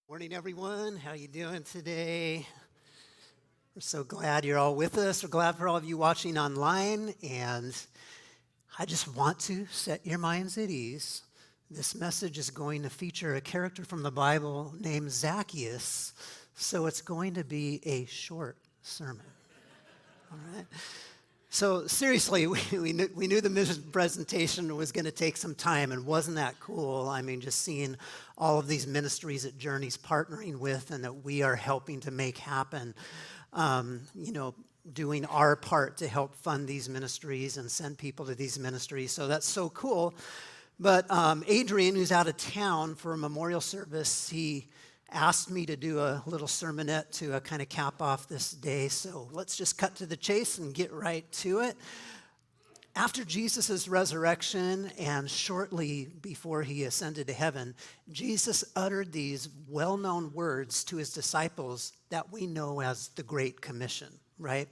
Morning, everyone. How you doing today? We're so glad you're all with us. We're glad for all of you watching online, and I just want to set your minds at ease. This message is going to feature a character from the Bible named Zacchaeus, so it's going to be a short sermon. All right? So seriously, we knew the mission presentation was going to take some time, and wasn't that cool? I mean, just seeing all of these ministries that Journey's partnering with and that we are helping to make happen, doing our part to help fund these ministries and send people to these ministries. So that's so cool. But Adrian, who's out of town for a memorial service, he asked me to do a little sermonette to kind of cap off this day. So let's just cut to the chase and get right to it. After Jesus' resurrection and shortly before he ascended to heaven, Jesus uttered these well-known words to his disciples that we know as the Great Commission, right?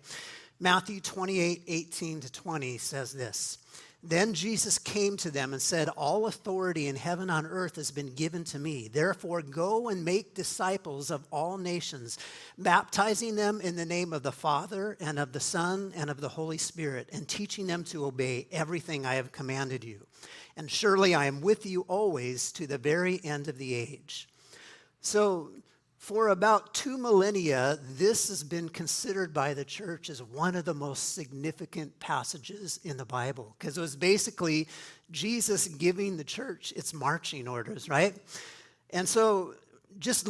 Matthew 28:18-20 says this. Then Jesus came to them and said, "All authority in heaven and on earth has been given to me. Therefore, go and make disciples of all nations, baptizing them in the name of the Father and of the Son and of the Holy Spirit, and teaching them to obey everything I have commanded you. And surely I am with you always to the very end of the age." So, for about 2 millennia, this has been considered by the church as one of the most significant passages in the Bible, because it was basically Jesus giving the church its marching orders, right? And so just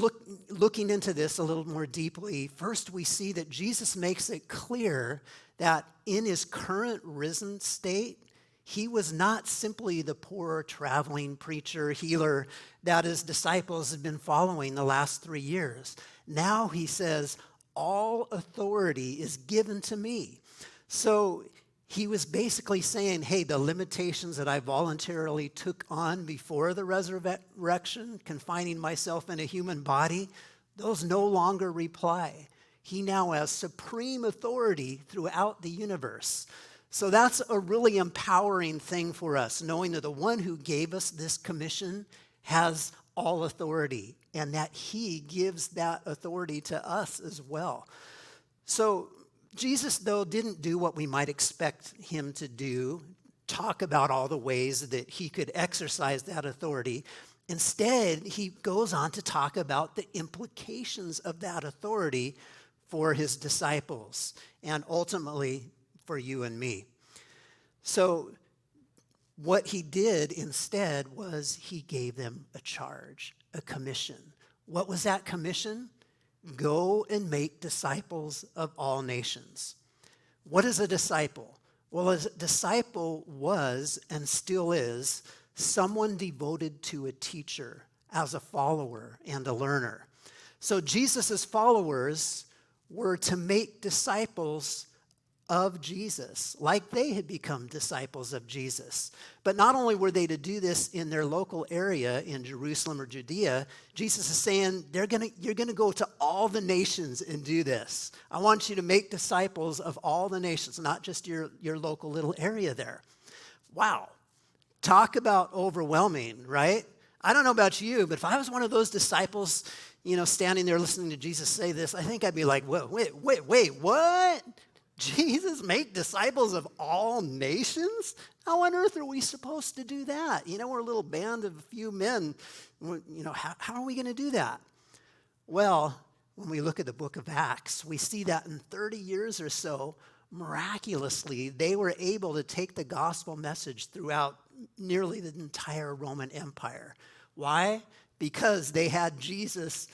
looking into this a little more deeply, first we see that Jesus makes it clear that in his current risen state, he was not simply the poor traveling preacher, healer that his disciples had been following the last 3 years. Now he says, all authority is given to me. So he was basically saying, hey, the limitations that I voluntarily took on before the resurrection, confining myself in a human body, those no longer apply. He now has supreme authority throughout the universe. So that's a really empowering thing for us, knowing that the one who gave us this commission has all authority and that he gives that authority to us as well. So Jesus, though, didn't do what we might expect him to do, talk about all the ways that he could exercise that authority. Instead, he goes on to talk about the implications of that authority for his disciples and ultimately for you and me. So what he did instead was he gave them a charge, a commission. What was that commission? Go and make disciples of all nations. What is a disciple? Well, a disciple was and still is someone devoted to a teacher as a follower and a learner. So Jesus' followers were to make disciples of Jesus, like they had become disciples of Jesus. But not only were they to do this in their local area in Jerusalem or Judea, Jesus is saying you're going to go to all the nations and do this. I want you to make disciples of all the nations, not just your local little area there. Wow. Talk about overwhelming, right? I don't know about you, but if I was one of those disciples, standing there listening to Jesus say this, I think I'd be like, wait, what? Jesus make disciples of all nations? How on earth are we supposed to do that? We're a little band of a few men. How are we going to do that? Well, when we look at the book of Acts, we see that in 30 years or so, miraculously, they were able to take the gospel message throughout nearly the entire Roman Empire. Why? Because they had Jesus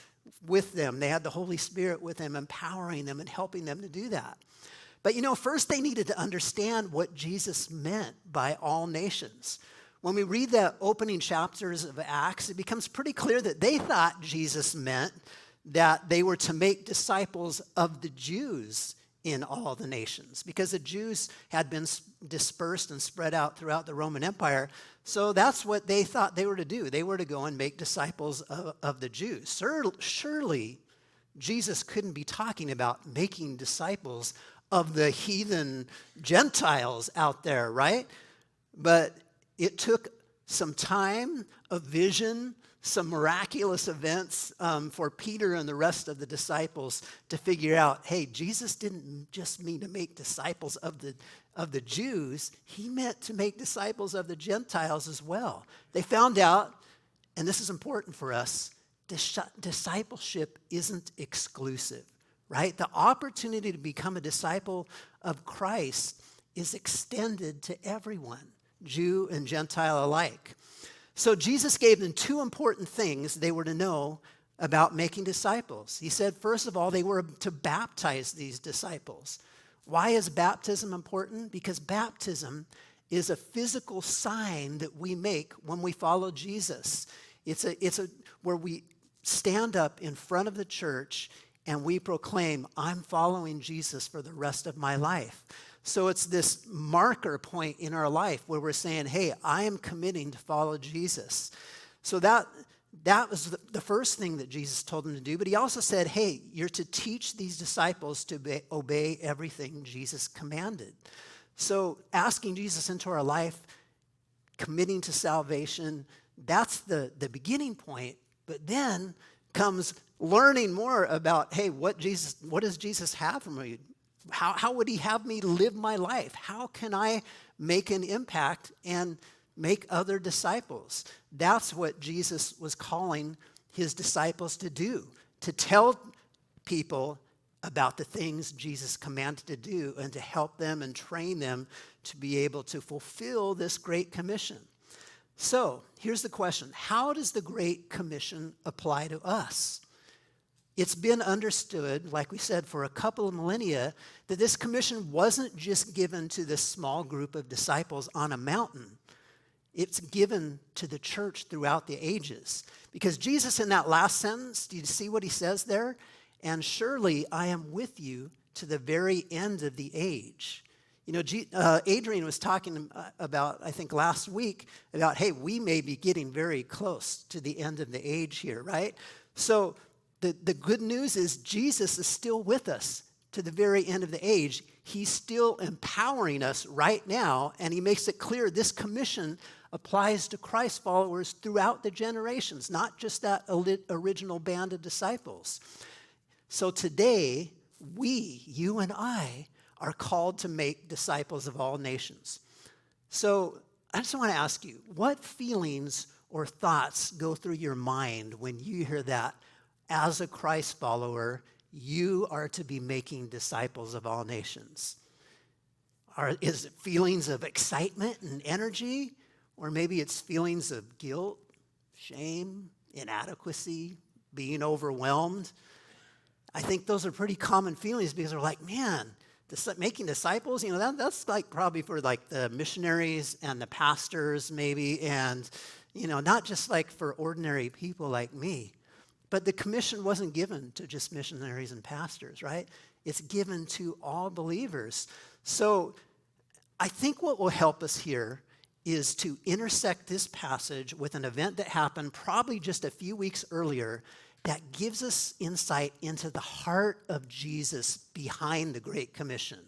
with them. They had the Holy Spirit with them, empowering them and helping them to do that. But first they needed to understand what Jesus meant by all nations. When we read the opening chapters of Acts, it becomes pretty clear that they thought Jesus meant that they were to make disciples of the Jews in all the nations, because the Jews had been dispersed and spread out throughout the Roman Empire. So that's what they thought they were to do. They were to go and make disciples of the Jews. Surely Jesus couldn't be talking about making disciples of the heathen Gentiles out there, right? But it took some time, a vision, some miraculous events for Peter and the rest of the disciples to figure out, hey, Jesus didn't just mean to make disciples of the Jews. He meant to make disciples of the Gentiles as well. They found out, and this is important for us, discipleship isn't exclusive, right? The opportunity to become a disciple of Christ is extended to everyone, Jew and Gentile alike. So Jesus gave them two important things they were to know about making disciples. He said, first of all, they were to baptize these disciples. Why is baptism important? Because baptism is a physical sign that we make when we follow Jesus. It's where we stand up in front of the church and we proclaim, I'm following Jesus for the rest of my life. So it's this marker point in our life where we're saying, hey, I am committing to follow Jesus. So that was the first thing that Jesus told them to do. But he also said, hey, you're to teach these disciples to obey everything Jesus commanded. So asking Jesus into our life, committing to salvation, that's the beginning point. But then comes learning more about, hey, what does Jesus have for me? How would he have me live my life? How can I make an impact and make other disciples? That's what Jesus was calling his disciples to do, to tell people about the things Jesus commanded to do and to help them and train them to be able to fulfill this Great Commission. So here's the question. How does the Great Commission apply to us? It's been understood, like we said, for a couple of millennia, that this commission wasn't just given to this small group of disciples on a mountain. It's given to the church throughout the ages. Because Jesus, in that last sentence, do you see what he says there? And surely I am with you to the very end of the age. You know, Adrian was talking about, I think last week, about, hey, we may be getting very close to the end of the age here, right? So the good news is Jesus is still with us to the very end of the age. He's still empowering us right now, and he makes it clear this commission applies to Christ followers throughout the generations, not just that original band of disciples. So today, you and I, are called to make disciples of all nations. So I just want to ask you, what feelings or thoughts go through your mind when you hear that? As a Christ follower, you are to be making disciples of all nations. Is it feelings of excitement and energy? Or maybe it's feelings of guilt, shame, inadequacy, being overwhelmed? I think those are pretty common feelings because we're like, man, making disciples, that's like probably for like the missionaries and the pastors maybe, and, not just like for ordinary people like me. But the commission wasn't given to just missionaries and pastors, right? It's given to all believers. So I think what will help us here is to intersect this passage with an event that happened probably just a few weeks earlier that gives us insight into the heart of Jesus behind the Great Commission.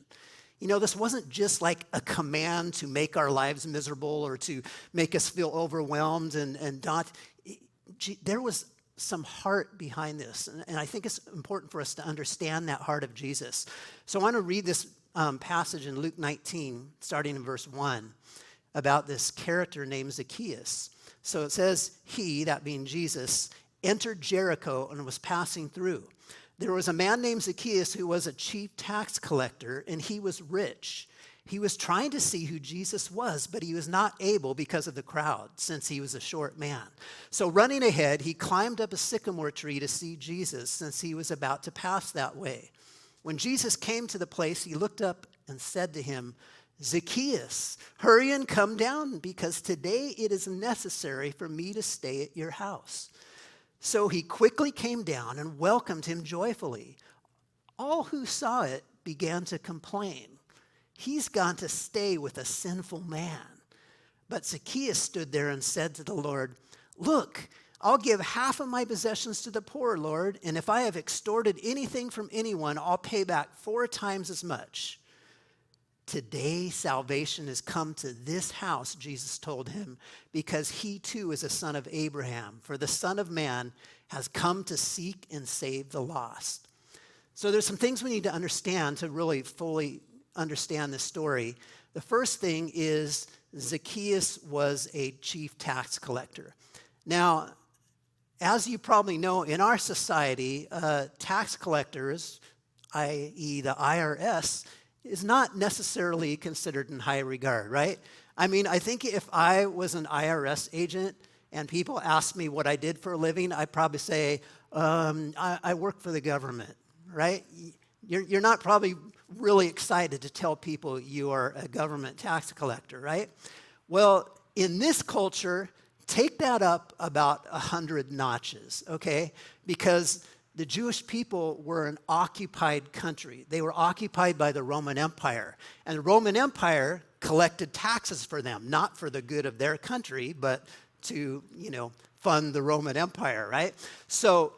This wasn't just like a command to make our lives miserable or to make us feel overwhelmed and not. There was some heart behind this. And I think it's important for us to understand that heart of Jesus. So I want to read this passage in Luke 19, starting in verse 1, about this character named Zacchaeus. So it says, he, that being Jesus, entered Jericho and was passing through. There was a man named Zacchaeus who was a chief tax collector, and he was rich. He was trying to see who Jesus was, but he was not able because of the crowd, since he was a short man. So running ahead, he climbed up a sycamore tree to see Jesus, since he was about to pass that way. When Jesus came to the place, he looked up and said to him, Zacchaeus, hurry and come down, because today it is necessary for me to stay at your house. So he quickly came down and welcomed him joyfully. All who saw it began to complain. He's gone to stay with a sinful man. But Zacchaeus stood there and said to the Lord, look, I'll give half of my possessions to the poor, Lord, and if I have extorted anything from anyone, I'll pay back 4 times as much. Today salvation has come to this house, Jesus told him, because he too is a son of Abraham. For the Son of Man has come to seek and save the lost. So there's some things we need to understand to really fully understand this story. The first thing is Zacchaeus was a chief tax collector. Now, as you probably know, in our society, tax collectors, i.e. the IRS, is not necessarily considered in high regard, right? I mean, I think if I was an IRS agent and people asked me what I did for a living, I'd probably say, I work for the government, right? You're not probably really excited to tell people you are a government tax collector, right? Well, in this culture, take that up about 100 notches, okay? Because the Jewish people were an occupied country. They were occupied by the Roman Empire. And the Roman Empire collected taxes for them, not for the good of their country, but to, fund the Roman Empire, right? So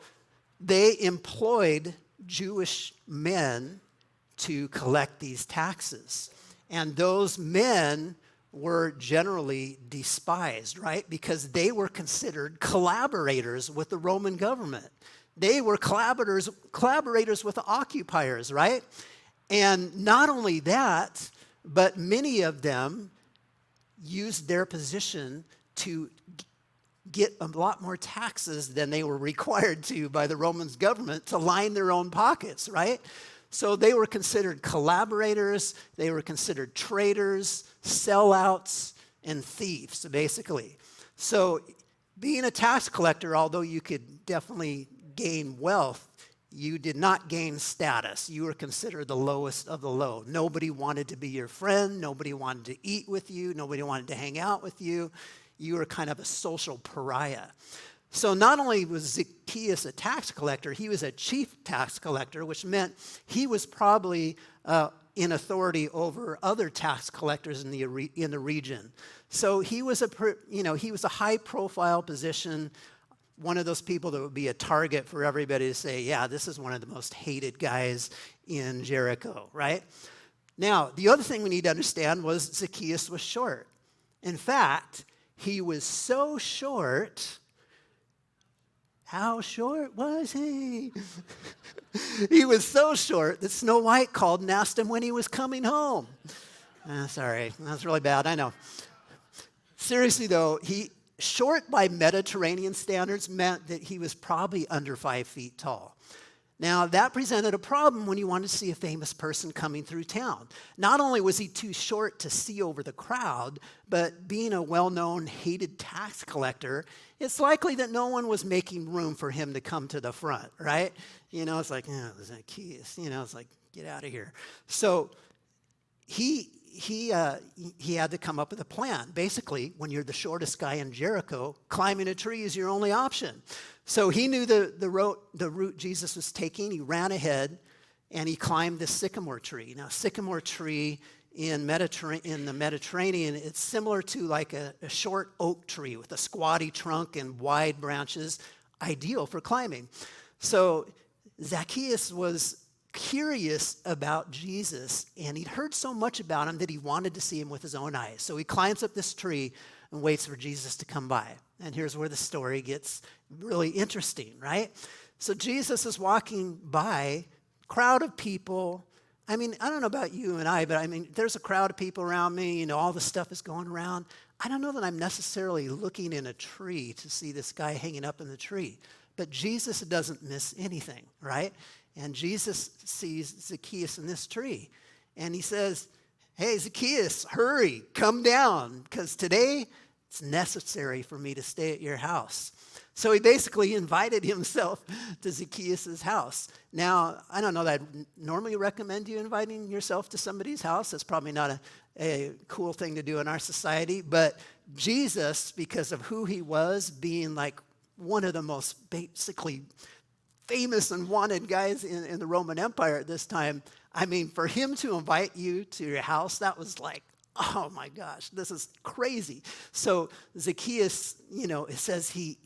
they employed Jewish men to collect these taxes. And those men were generally despised, right? Because they were considered collaborators with the Roman government. They were collaborators with the occupiers, right? And not only that, but many of them used their position to get a lot more taxes than they were required to by the Roman government to line their own pockets, right? So they were considered collaborators, they were considered traitors, sellouts, and thieves, basically. So being a tax collector, although you could definitely gain wealth, you did not gain status. You were considered the lowest of the low. Nobody wanted to be your friend. Nobody wanted to eat with you. Nobody wanted to hang out with you. You were kind of a social pariah. So not only was Zacchaeus a tax collector, he was a chief tax collector, which meant he was probably in authority over other tax collectors in the region. So he was a high-profile position, one of those people that would be a target for everybody to say, yeah, this is one of the most hated guys in Jericho, right? Now, the other thing we need to understand was Zacchaeus was short. In fact, he was so short. How short was he? He was so short that Snow White called and asked him when he was coming home. Sorry, that's really bad, I know. Seriously, though, short by Mediterranean standards meant that he was probably under 5 feet tall. Now, that presented a problem when you wanted to see a famous person coming through town. Not only was he too short to see over the crowd, but being a well-known, hated tax collector, it's likely that no one was making room for him to come to the front, right? It's like, Zacchaeus, it's like, get out of here. So he had to come up with a plan. Basically, when you're the shortest guy in Jericho, climbing a tree is your only option. So he knew the route Jesus was taking. He ran ahead, and he climbed this sycamore tree. Now, sycamore tree in the Mediterranean, it's similar to like a short oak tree with a squatty trunk and wide branches, ideal for climbing. So Zacchaeus was curious about Jesus, and he'd heard so much about him that he wanted to see him with his own eyes. So he climbs up this tree and waits for Jesus to come by. And here's where the story gets really interesting, right? So Jesus is walking by, crowd of people. I mean, I don't know about you and I, but I mean, there's a crowd of people around me, all this stuff is going around. I don't know that I'm necessarily looking in a tree to see this guy hanging up in the tree. But Jesus doesn't miss anything, right? And Jesus sees Zacchaeus in this tree. And he says, hey, Zacchaeus, hurry, come down, because today it's necessary for me to stay at your house. So he basically invited himself to Zacchaeus' house. Now, I don't know that I'd normally recommend you inviting yourself to somebody's house. That's probably not a cool thing to do in our society. But Jesus, because of who he was, being like one of the most basically famous and wanted guys in the Roman Empire at this time, I mean, for him to invite you to your house, that was like, oh my gosh, this is crazy. So Zacchaeus, it says he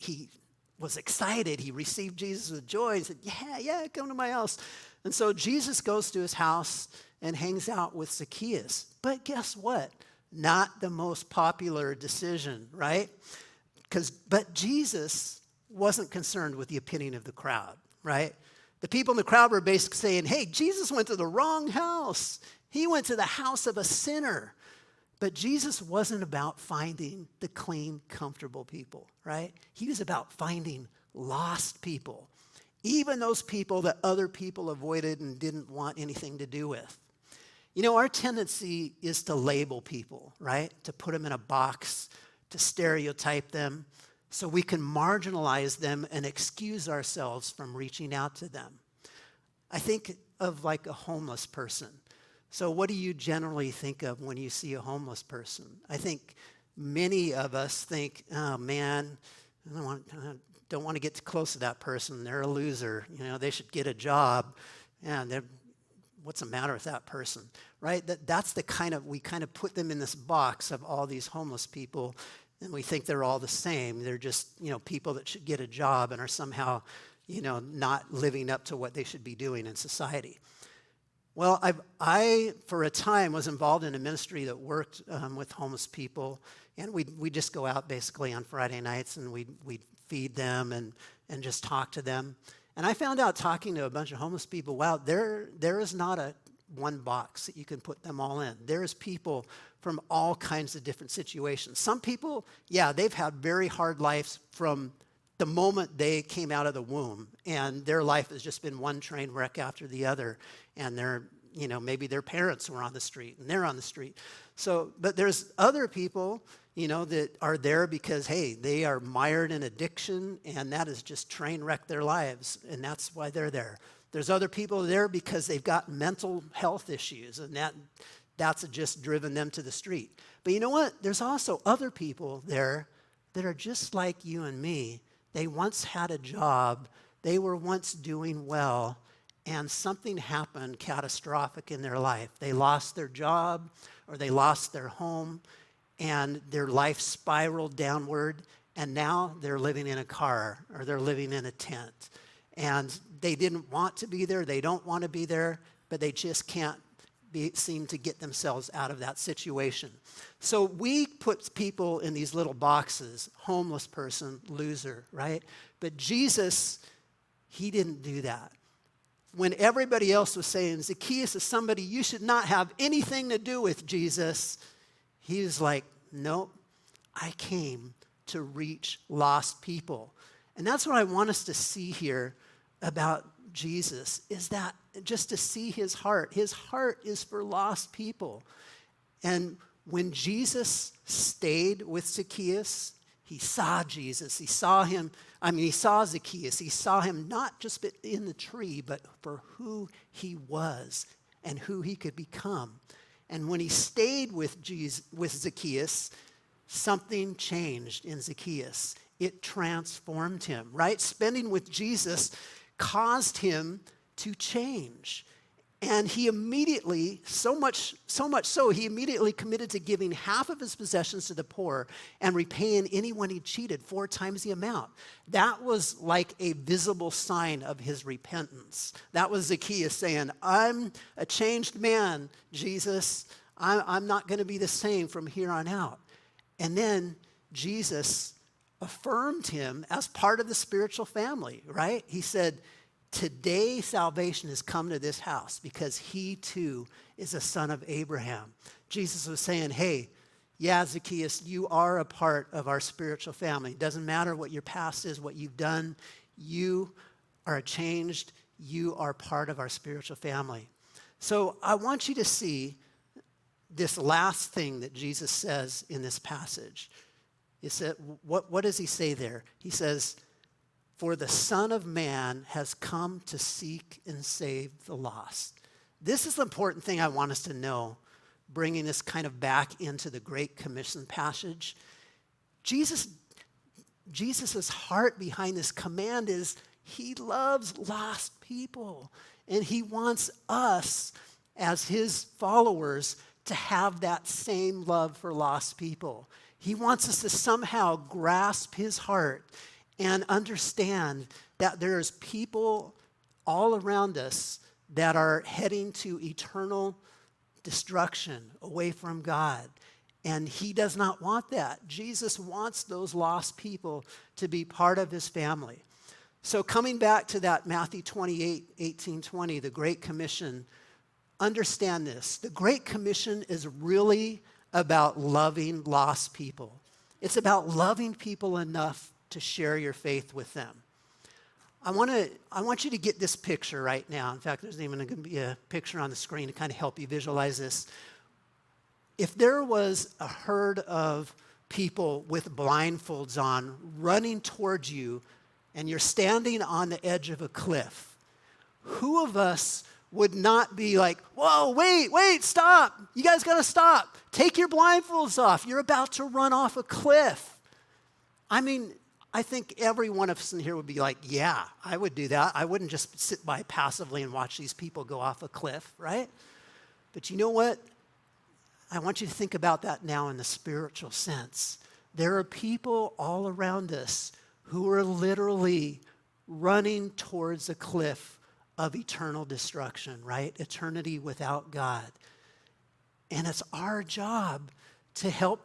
was excited. He received Jesus with joy. He said, yeah, come to my house. And so Jesus goes to his house, and hangs out with Zacchaeus. But guess what? Not the most popular decision, right? But Jesus wasn't concerned with the opinion of the crowd, right? The people in the crowd were basically saying, hey, Jesus went to the wrong house. He went to the house of a sinner. But Jesus wasn't about finding the clean, comfortable people, right? He was about finding lost people, even those people that other people avoided and didn't want anything to do with. You know, our tendency is to label people, right? To put them in a box, to stereotype them, so we can marginalize them and excuse ourselves from reaching out to them. I think of like a homeless person. So what do you generally think of when you see a homeless person? I think many of us think, oh man, I don't want to get too close to that person. They're a loser. You know, they should get a job. Yeah, what's the matter with that person, right? That's we kind of put them in this box of all these homeless people, and we think they're all the same. They're just, people that should get a job and are somehow, not living up to what they should be doing in society. Well, I for a time was involved in a ministry that worked with homeless people, and we just go out basically on Friday nights and we'd feed them and just talk to them. And I found out talking to a bunch of homeless people, wow, there is not one box that you can put them all in. There's people from all kinds of different situations. Some people, yeah, they've had very hard lives from the moment they came out of the womb, and their life has just been one train wreck after the other, and maybe their parents were on the street and they're on the street. So, but there's other people, that are there because, hey, they are mired in addiction, and that has just train wrecked their lives, and that's why they're there. There's other people there because they've got mental health issues, and that's just driven them to the street. But you know what? There's also other people there that are just like you and me. They once had a job, they were once doing well, and something happened catastrophic in their life. They lost their job, or they lost their home, and their life spiraled downward, and now they're living in a car, or they're living in a tent. And they didn't want to be there, they don't want to be there, but they just can't seem to get themselves out of that situation. So we put people in these little boxes, homeless person, loser, right? But Jesus, he didn't do that. When everybody else was saying, Zacchaeus is somebody you should not have anything to do with, Jesus, he was like, nope, I came to reach lost people. And that's what I want us to see here about Jesus, is that just to see his heart. His heart is for lost people. And when Jesus stayed with Zacchaeus, he saw Jesus. He saw Zacchaeus. He saw him not just in the tree, but for who he was and who he could become. And when he stayed with Zacchaeus, something changed in Zacchaeus. It transformed him, right? Spending with Jesus caused him to change. And he immediately, so much so, he immediately committed to giving half of his possessions to the poor and repaying anyone he cheated 4 times the amount. That was like a visible sign of his repentance. That was Zacchaeus saying, I'm a changed man, Jesus. I'm not going to be the same from here on out. And then Jesus affirmed him as part of the spiritual family, right? He said, today salvation has come to this house because he too is a son of Abraham. Jesus was saying, hey, yeah, Zacchaeus, you are a part of our spiritual family. It doesn't matter what your past is, what you've done. You are changed. You are part of our spiritual family. So I want you to see this last thing that Jesus says in this passage. He said, what does he say there? He says, for the Son of Man has come to seek and save the lost. This is the important thing I want us to know, bringing this kind of back into the Great Commission passage. Jesus' heart behind this command is he loves lost people, and he wants us as his followers to have that same love for lost people. He wants us to somehow grasp his heart and understand that there's people all around us that are heading to eternal destruction, away from God. And he does not want that. Jesus wants those lost people to be part of his family. So coming back to that Matthew 28:18-20, the Great Commission, understand this. The Great Commission is really about loving lost people. It's about loving people enough to share your faith with them. I want you to get this picture right now. In fact, there's even going to be a picture on the screen to kind of help you visualize this. If there was a herd of people with blindfolds on running towards you, and you're standing on the edge of a cliff, who of us would not be like, whoa, wait, stop. You guys got to stop. Take your blindfolds off. You're about to run off a cliff. I mean, I think every one of us in here would be like, yeah, I would do that. I wouldn't just sit by passively and watch these people go off a cliff, right? But you know what? I want you to think about that now in the spiritual sense. There are people all around us who are literally running towards a cliff of eternal destruction, right? Eternity without God. And it's our job to help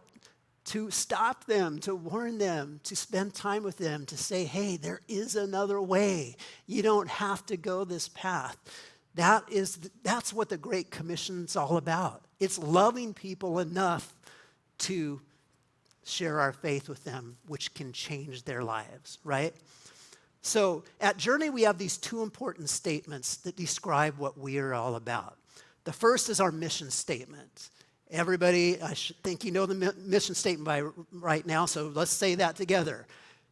to stop them, to warn them, to spend time with them, to say, hey, there is another way. You don't have to go this path. That's what the Great Commission's all about. It's loving people enough to share our faith with them, which can change their lives, right? So at Journey, we have these two important statements that describe what we are all about. The first is our mission statement. Everybody, I think you know the mission statement by right now, so let's say that together.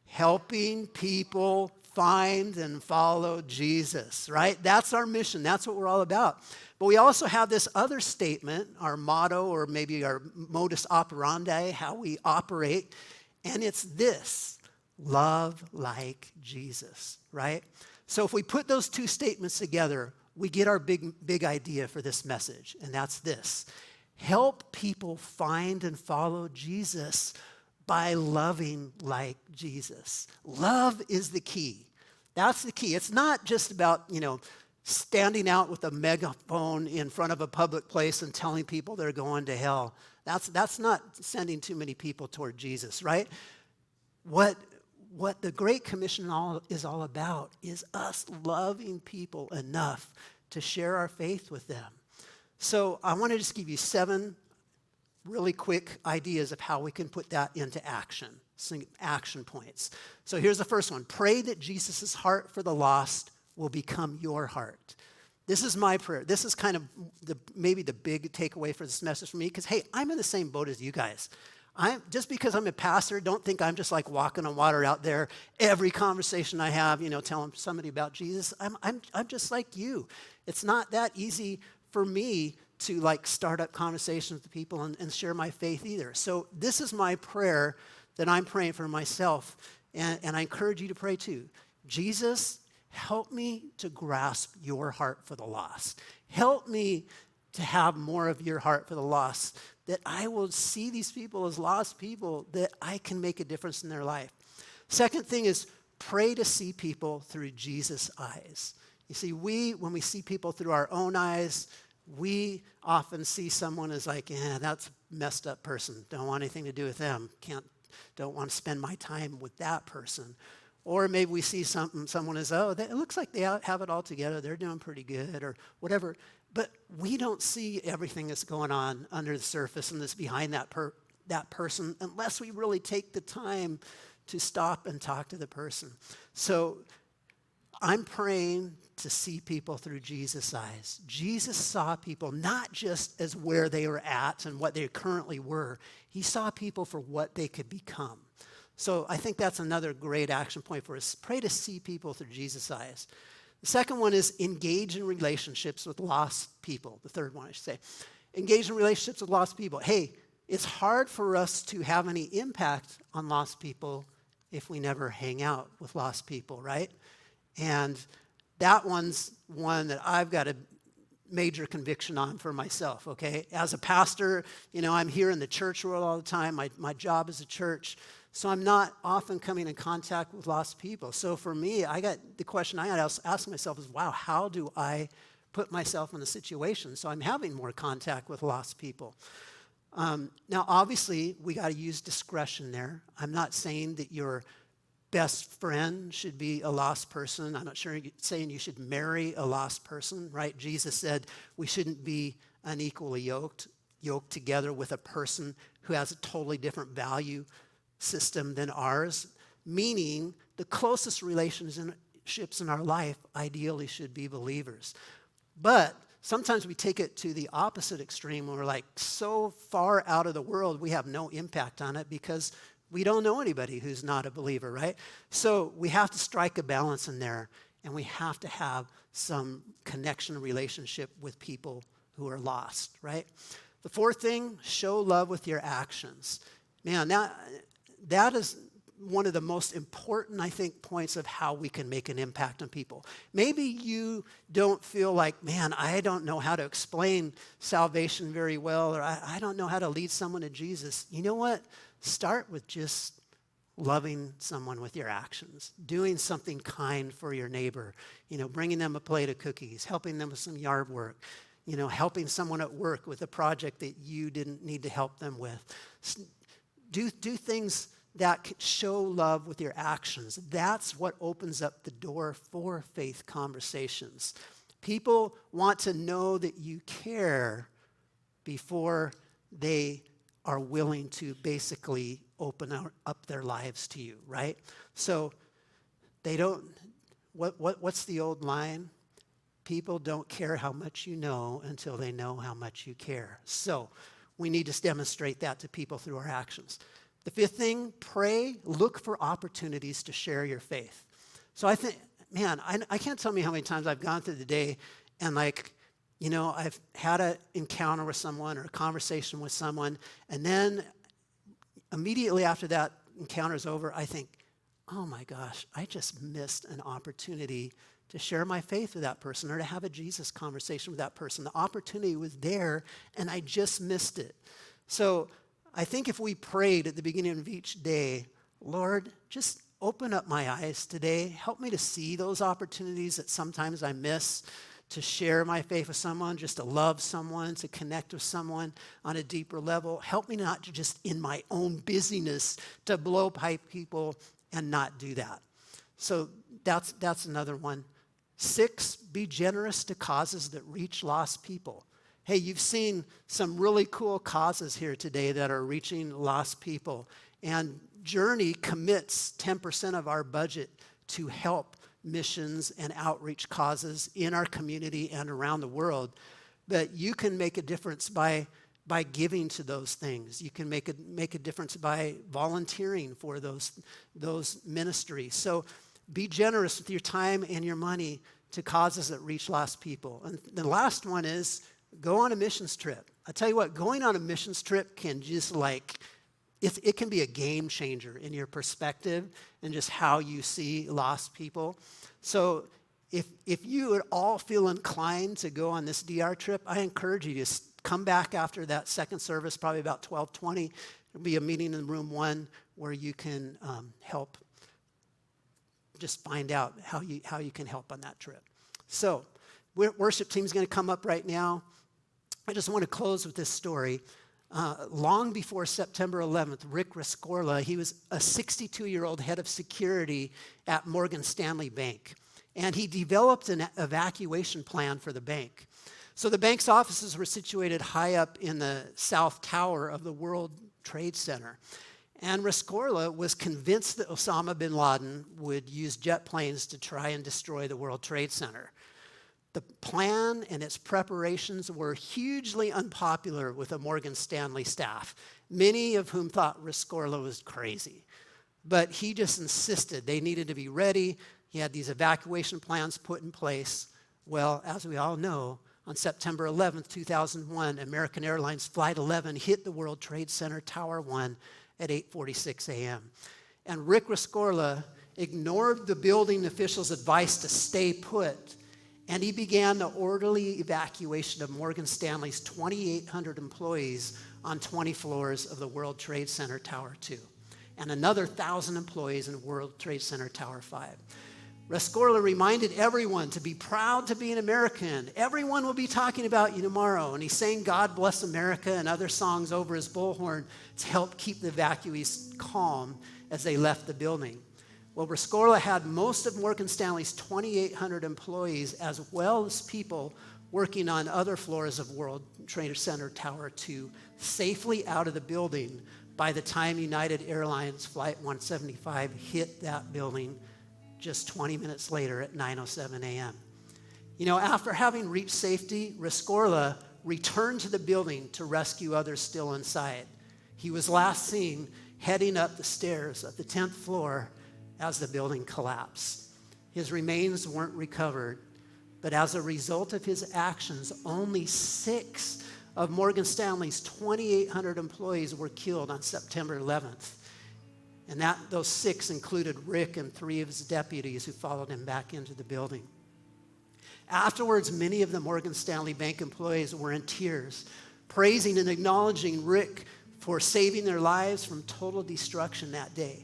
Helping people find and follow Jesus, right? That's our mission. That's what we're all about. But we also have this other statement, our motto, or maybe our modus operandi, how we operate, and it's this: love like Jesus, right? So if we put those two statements together, we get our big idea for this message, and that's this: help people find and follow Jesus by loving like Jesus. Love is the key. That's the key. It's not just about, standing out with a megaphone in front of a public place and telling people they're going to hell. That's not sending too many people toward Jesus, right? What the Great Commission is all about is us loving people enough to share our faith with them. So I want to just give you 7 really quick ideas of how we can put that into action, some action points. So here's the first one. Pray that Jesus' heart for the lost will become your heart. This is my prayer. This is kind of maybe the big takeaway for this message for me, because, hey, I'm in the same boat as you guys. Just because I'm a pastor, don't think I'm just like walking on water out there. Every conversation I have, telling somebody about Jesus, I'm just like you. It's not that easy for me to start up conversations with people and share my faith either. So this is my prayer that I'm praying for myself, and I encourage you to pray too. Jesus, help me to grasp your heart for the lost. Help me to have more of your heart for the lost, that I will see these people as lost people, that I can make a difference in their life. Second thing is pray to see people through Jesus' eyes. You see, when we see people through our own eyes, we often see someone as that's a messed up person. Don't want anything to do with them. Don't want to spend my time with that person. Or maybe we see someone as, it looks like they have it all together. They're doing pretty good or whatever. But we don't see everything that's going on under the surface and that's behind that person unless we really take the time to stop and talk to the person. So I'm praying to see people through Jesus' eyes. Jesus saw people not just as where they were at and what they currently were. He saw people for what they could become. So I think that's another great action point for us. Pray to see people through Jesus' eyes. The second one is engage in relationships with lost people. The third one, I should say. Engage in relationships with lost people. Hey, it's hard for us to have any impact on lost people if we never hang out with lost people, right? And that one's one that I've got a major conviction on for myself, okay? As a pastor, I'm here in the church world all the time. My job is a church. So I'm not often coming in contact with lost people. So for me, the question I got to ask myself is, wow, how do I put myself in a situation, so I'm having more contact with lost people. Now, obviously, we got to use discretion there. I'm not saying that your best friend should be a lost person. I'm not saying you should marry a lost person, right? Jesus said we shouldn't be unequally yoked together with a person who has a totally different value system than ours, meaning the closest relationships in our life ideally should be believers. But sometimes we take it to the opposite extreme when we're like so far out of the world, we have no impact on it because we don't know anybody who's not a believer, right? So we have to strike a balance in there, and we have to have some connection relationship with people who are lost, right? The fourth thing, show love with your actions. Man, that is one of the most important, I think, points of how we can make an impact on people. Maybe you don't feel like, man, I don't know how to explain salvation very well, or I don't know how to lead someone to Jesus. You know what? Start with just loving someone with your actions, doing something kind for your neighbor, bringing them a plate of cookies, helping them with some yard work, helping someone at work with a project that you didn't need to help them with. Do things that show love with your actions. That's what opens up the door for faith conversations. People want to know that you care before they are willing to basically open up their lives to you, right? So they don't, what's the old line? People don't care how much you know until they know how much you care. So we need to demonstrate that to people through our actions. The fifth thing, pray, look for opportunities to share your faith. So I think, man, I can't tell me how many times I've gone through the day and I've had an encounter with someone or a conversation with someone, and then immediately after that encounter is over, I think, oh my gosh, I just missed an opportunity to share my faith with that person or to have a Jesus conversation with that person. The opportunity was there, and I just missed it. So I think if we prayed at the beginning of each day, Lord, just open up my eyes today. Help me to see those opportunities that sometimes I miss, to share my faith with someone, just to love someone, to connect with someone on a deeper level. Help me not to just in my own busyness to blow by people and not do that. So that's another one. 6, be generous to causes that reach lost people. Hey, you've seen some really cool causes here today that are reaching lost people. And Journey commits 10% of our budget to help missions and outreach causes in our community and around the world. But you can make a difference by giving to those things. You can make a difference by volunteering for those ministries. So be generous with your time and your money to causes that reach lost people. And the last one is go on a missions trip. I tell you what, going on a missions trip can just it can be a game changer in your perspective and just how you see lost people. So if you at all feel inclined to go on this DR trip, I encourage you to come back after that second service, probably about 12:20. There'll be a meeting in room 1 where you can help just find out how you can help on that trip. So worship team's going to come up right now. I just want to close with this story. Long before September 11th, Rick Rescorla, he was a 62-year-old head of security at Morgan Stanley Bank. And he developed an evacuation plan for the bank. So the bank's offices were situated high up in the south tower of the World Trade Center. And Rescorla was convinced that Osama bin Laden would use jet planes to try and destroy the World Trade Center. The plan and its preparations were hugely unpopular with the Morgan Stanley staff, many of whom thought Rescorla was crazy. But he just insisted they needed to be ready. He had these evacuation plans put in place. Well, as we all know, on September 11th, 2001, American Airlines Flight 11 hit the World Trade Center Tower 1 at 8:46 a.m. And Rick Rescorla ignored the building officials' advice to stay put, and he began the orderly evacuation of Morgan Stanley's 2,800 employees on 20 floors of the World Trade Center Tower 2, and another 1,000 employees in World Trade Center Tower 5. Rescorla reminded everyone to be proud to be an American. Everyone will be talking about you tomorrow. And he sang God Bless America and other songs over his bullhorn to help keep the evacuees calm as they left the building. Well, Rescorla had most of Morgan Stanley's 2,800 employees, as well as people working on other floors of World Trade Center Tower 2, safely out of the building by the time United Airlines Flight 175 hit that building just 20 minutes later at 9:07 a.m. You know, after having reached safety, Rescorla returned to the building to rescue others still inside. He was last seen heading up the stairs of the 10th floor as the building collapsed. His remains weren't recovered, but as a result of his actions, only 6 of Morgan Stanley's 2,800 employees were killed on September 11th. And those 6 included Rick and 3 of his deputies who followed him back into the building. Afterwards, many of the Morgan Stanley Bank employees were in tears, praising and acknowledging Rick for saving their lives from total destruction that day.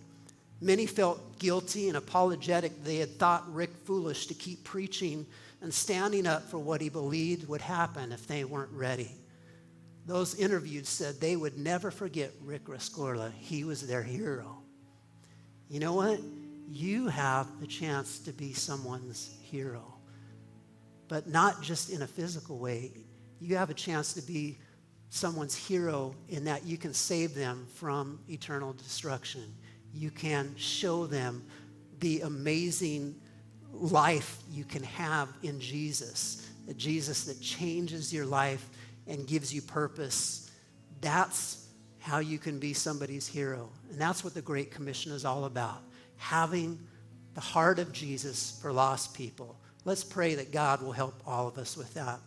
Many felt guilty and apologetic. They had thought Rick foolish to keep preaching and standing up for what he believed would happen if they weren't ready. Those interviewed said they would never forget Rick Rescorla. He was their hero. You know what? You have the chance to be someone's hero, but not just in a physical way. You have a chance to be someone's hero in that you can save them from eternal destruction. You can show them the amazing life you can have in Jesus, a Jesus that changes your life and gives you purpose. That's how you can be somebody's hero. And that's what the Great Commission is all about, having the heart of Jesus for lost people. Let's pray that God will help all of us with that.